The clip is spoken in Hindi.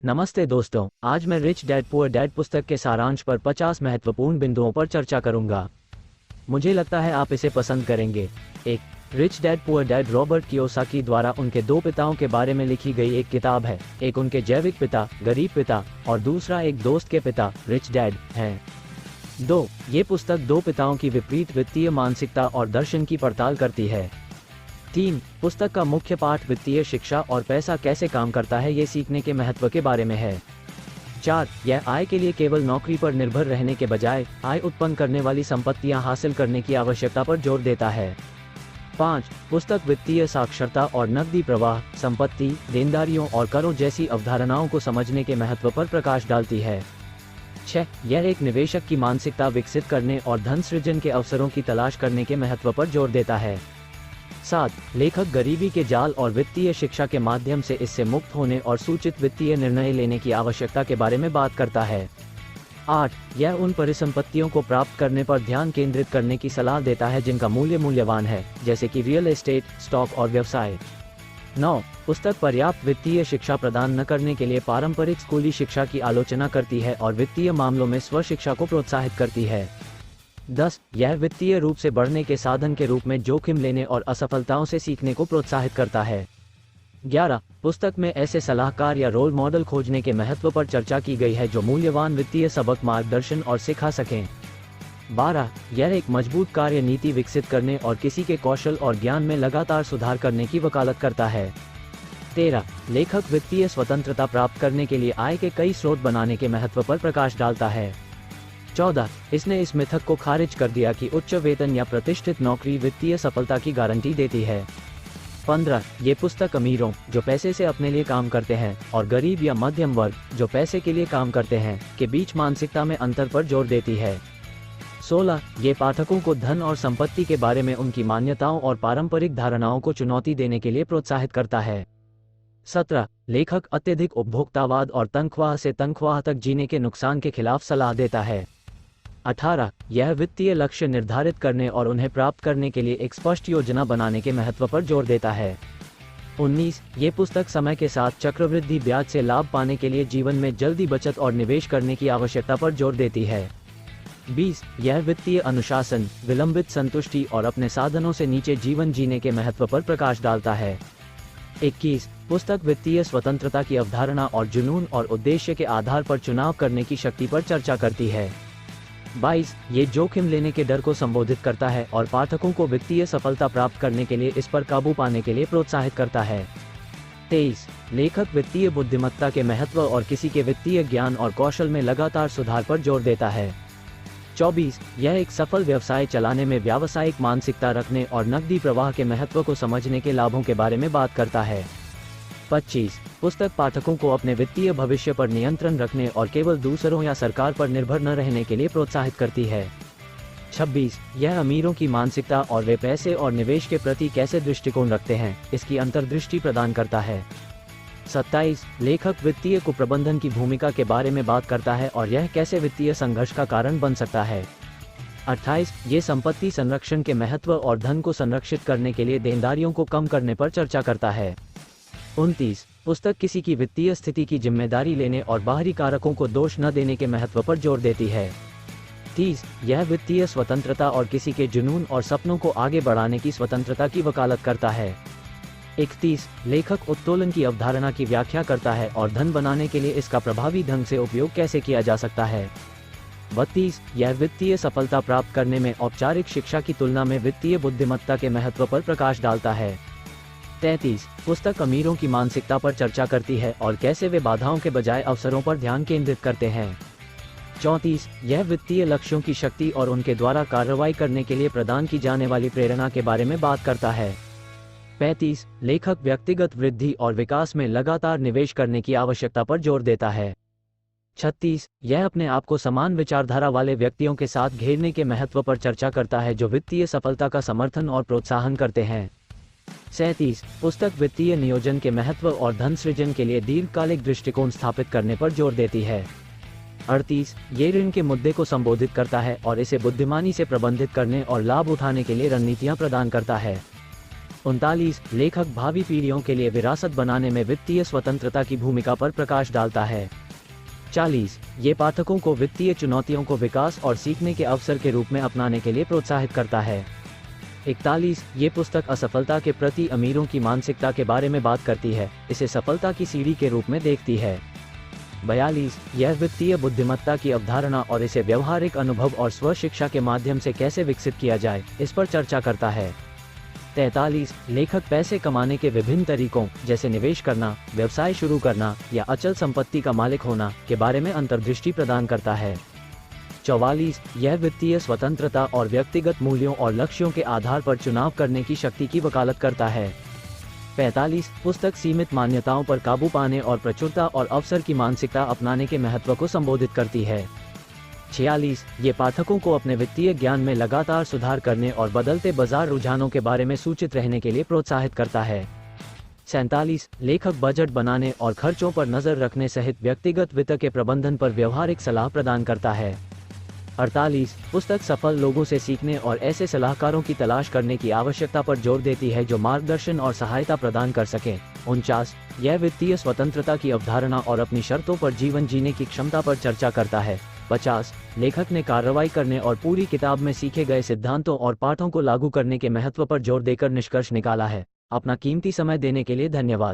नमस्ते दोस्तों, आज मैं रिच डैड पुअर डैड पुस्तक के सारांश पर 50 महत्वपूर्ण बिंदुओं पर चर्चा करूंगा। मुझे लगता है आप इसे पसंद करेंगे। एक, rich dad poor dad Robert Kiyosaki द्वारा उनके दो पिताओं के बारे में लिखी गई एक किताब है। एक उनके जैविक पिता, गरीब पिता, और दूसरा एक दोस्त के पिता, रिच डैड, है। 2. ये पुस्तक दो पिताओं की विपरीत वित्तीय मानसिकता और दर्शन की पड़ताल करती है। 3. पुस्तक का मुख्य पाठ वित्तीय शिक्षा और पैसा कैसे काम करता है ये सीखने के महत्व के बारे में है। 4. यह आय के लिए केवल नौकरी पर निर्भर रहने के बजाय आय उत्पन्न करने वाली संपत्तियां हासिल करने की आवश्यकता पर जोर देता है। 5. पुस्तक वित्तीय साक्षरता और नकदी प्रवाह, संपत्ति, देनदारियों और करों जैसी अवधारणाओं को समझने के महत्व पर प्रकाश डालती है। 6. यह एक निवेशक की मानसिकता विकसित करने और धन सृजन के अवसरों की तलाश करने के महत्व पर जोर देता है। 7. लेखक गरीबी के जाल और वित्तीय शिक्षा के माध्यम से इससे मुक्त होने और सूचित वित्तीय निर्णय लेने की आवश्यकता के बारे में बात करता है। 8. यह उन परिसंपत्तियों को प्राप्त करने पर ध्यान केंद्रित करने की सलाह देता है जिनका मूल्य मूल्यवान है, जैसे कि रियल एस्टेट, स्टॉक और व्यवसाय। 9. पुस्तक पर्याप्त वित्तीय शिक्षा प्रदान न करने के लिए पारंपरिक स्कूली शिक्षा की आलोचना करती है और वित्तीय मामलों में स्व शिक्षा को प्रोत्साहित करती है। 10. यह वित्तीय रूप से बढ़ने के साधन के रूप में जोखिम लेने और असफलताओं से सीखने को प्रोत्साहित करता है। 11. पुस्तक में ऐसे सलाहकार या रोल मॉडल खोजने के महत्व पर चर्चा की गई है जो मूल्यवान वित्तीय सबक मार्गदर्शन और सिखा सकें। 12. यह एक मजबूत कार्य नीति विकसित करने और किसी के कौशल और ज्ञान में लगातार सुधार करने की वकालत करता है। 13. लेखक वित्तीय स्वतंत्रता प्राप्त करने के लिए आय के कई स्रोत बनाने के महत्व पर प्रकाश डालता है। 14. इसने इस मिथक को खारिज कर दिया कि उच्च वेतन या प्रतिष्ठित नौकरी वित्तीय सफलता की गारंटी देती है। 15. ये पुस्तक अमीरों, जो पैसे से अपने लिए काम करते हैं, और गरीब या मध्यम वर्ग, जो पैसे के लिए काम करते हैं, के बीच मानसिकता में अंतर पर जोर देती है। 16. ये पाठकों को धन और संपत्ति के बारे में उनकी मान्यताओं और पारंपरिक धारणाओं को चुनौती देने के लिए प्रोत्साहित करता है। 17. लेखक अत्यधिक उपभोक्तावाद और तनख्वाह से तनख्वाह तक जीने के नुकसान के खिलाफ सलाह देता है। 18. यह वित्तीय लक्ष्य निर्धारित करने और उन्हें प्राप्त करने के लिए एक स्पष्ट योजना बनाने के महत्व पर जोर देता है। 19. ये पुस्तक समय के साथ चक्रवृद्धि ब्याज से लाभ पाने के लिए जीवन में जल्दी बचत और निवेश करने की आवश्यकता पर जोर देती है। 20. यह वित्तीय अनुशासन, विलंबित संतुष्टि और अपने साधनों से नीचे जीवन जीने के महत्व पर प्रकाश डालता है। 21. पुस्तक वित्तीय स्वतंत्रता की अवधारणा और जुनून और उद्देश्य के आधार पर चुनाव करने की शक्ति पर चर्चा करती है। 22. ये जोखिम लेने के डर को संबोधित करता है और पाठकों को वित्तीय सफलता प्राप्त करने के लिए इस पर काबू पाने के लिए प्रोत्साहित करता है। 23. लेखक वित्तीय बुद्धिमत्ता के महत्व और किसी के वित्तीय ज्ञान और कौशल में लगातार सुधार पर जोर देता है। 24. यह एक सफल व्यवसाय चलाने में व्यावसायिक मानसिकता रखने और नकदी प्रवाह के महत्व को समझने के लाभों के बारे में बात करता है। 25. पुस्तक पाठकों को अपने वित्तीय भविष्य पर नियंत्रण रखने और केवल दूसरों या सरकार पर निर्भर न रहने के लिए प्रोत्साहित करती है। 26. यह अमीरों की मानसिकता और वे पैसे और निवेश के प्रति कैसे दृष्टिकोण रखते हैं, इसकी अंतर्दृष्टि प्रदान करता है। 27. लेखक वित्तीय कुप्रबंधन की भूमिका के बारे में बात करता है और यह कैसे वित्तीय संघर्ष का कारण बन सकता है। 28. ये संपत्ति संरक्षण के महत्व और धन को संरक्षित करने के लिए देनदारियों को कम करने पर चर्चा करता है। 29. पुस्तक किसी की वित्तीय स्थिति की जिम्मेदारी लेने और बाहरी कारकों को दोष न देने के महत्व पर जोर देती है। 30. यह वित्तीय स्वतंत्रता और किसी के जुनून और सपनों को आगे बढ़ाने की स्वतंत्रता की वकालत करता है। 31. लेखक उत्तोलन की अवधारणा की व्याख्या करता है और धन बनाने के लिए इसका प्रभावी ढंग से उपयोग कैसे किया जा सकता है। 32. यह वित्तीय सफलता प्राप्त करने में औपचारिक शिक्षा की तुलना में वित्तीय बुद्धिमत्ता के महत्व पर प्रकाश डालता है। 33. पुस्तक अमीरों की मानसिकता पर चर्चा करती है और कैसे वे बाधाओं के बजाय अवसरों पर ध्यान केंद्रित करते हैं। 34. यह वित्तीय लक्ष्यों की शक्ति और उनके द्वारा कार्रवाई करने के लिए प्रदान की जाने वाली प्रेरणा के बारे में बात करता है। 35. लेखक व्यक्तिगत वृद्धि और विकास में लगातार निवेश करने की आवश्यकता पर जोर देता है। 36. यह अपने आप को समान विचारधारा वाले व्यक्तियों के साथ घेरने के महत्व पर चर्चा करता है जो वित्तीय सफलता का समर्थन और प्रोत्साहन करते हैं। 37. पुस्तक वित्तीय नियोजन के महत्व और धन सृजन के लिए दीर्घकालिक दृष्टिकोण स्थापित करने पर जोर देती है। 38. ये ऋण के मुद्दे को संबोधित करता है और इसे बुद्धिमानी से प्रबंधित करने और लाभ उठाने के लिए रणनीतियां प्रदान करता है। 39 लेखक भावी पीढ़ियों के लिए विरासत बनाने में वित्तीय स्वतंत्रता की भूमिका पर प्रकाश डालता है। 40 ये पाठकों को वित्तीय चुनौतियों को विकास और सीखने के अवसर के रूप में अपनाने के लिए प्रोत्साहित करता है। 41 ये पुस्तक असफलता के प्रति अमीरों की मानसिकता के बारे में बात करती है, इसे सफलता की सीढ़ी के रूप में देखती है। 42 यह वित्तीय बुद्धिमत्ता की अवधारणा और इसे व्यवहारिक अनुभव और स्व शिक्षा के माध्यम से कैसे विकसित किया जाए, इस पर चर्चा करता है। 43 लेखक पैसे कमाने के विभिन्न तरीकों जैसे निवेश करना, व्यवसाय शुरू करना या अचल संपत्ति का मालिक होना के बारे में अंतर्दृष्टि प्रदान करता है। 44 यह वित्तीय स्वतंत्रता और व्यक्तिगत मूल्यों और लक्ष्यों के आधार पर चुनाव करने की शक्ति की वकालत करता है। 45 पुस्तक सीमित मान्यताओं पर काबू पाने और प्रचुरता और अवसर की मानसिकता अपनाने के महत्व को संबोधित करती है। 46 ये पाठकों को अपने वित्तीय ज्ञान में लगातार सुधार करने और बदलते बाजार रुझानों के बारे में सूचित रहने के लिए प्रोत्साहित करता है। 47 लेखक बजट बनाने और खर्चों पर नजर रखने सहित व्यक्तिगत वित्त के प्रबंधन पर व्यवहारिक सलाह प्रदान करता है। 48 पुस्तक सफल लोगों से सीखने और ऐसे सलाहकारों की तलाश करने की आवश्यकता पर जोर देती है जो मार्गदर्शन और सहायता प्रदान कर सकें। 49 यह वित्तीय स्वतंत्रता की अवधारणा और अपनी शर्तों पर जीवन जीने की क्षमता पर चर्चा करता है। 50 लेखक ने कार्रवाई करने और पूरी किताब में सीखे गए सिद्धांतों और पाठों को लागू करने के महत्व पर जोर देकर निष्कर्ष निकाला है। अपना कीमती समय देने के लिए धन्यवाद।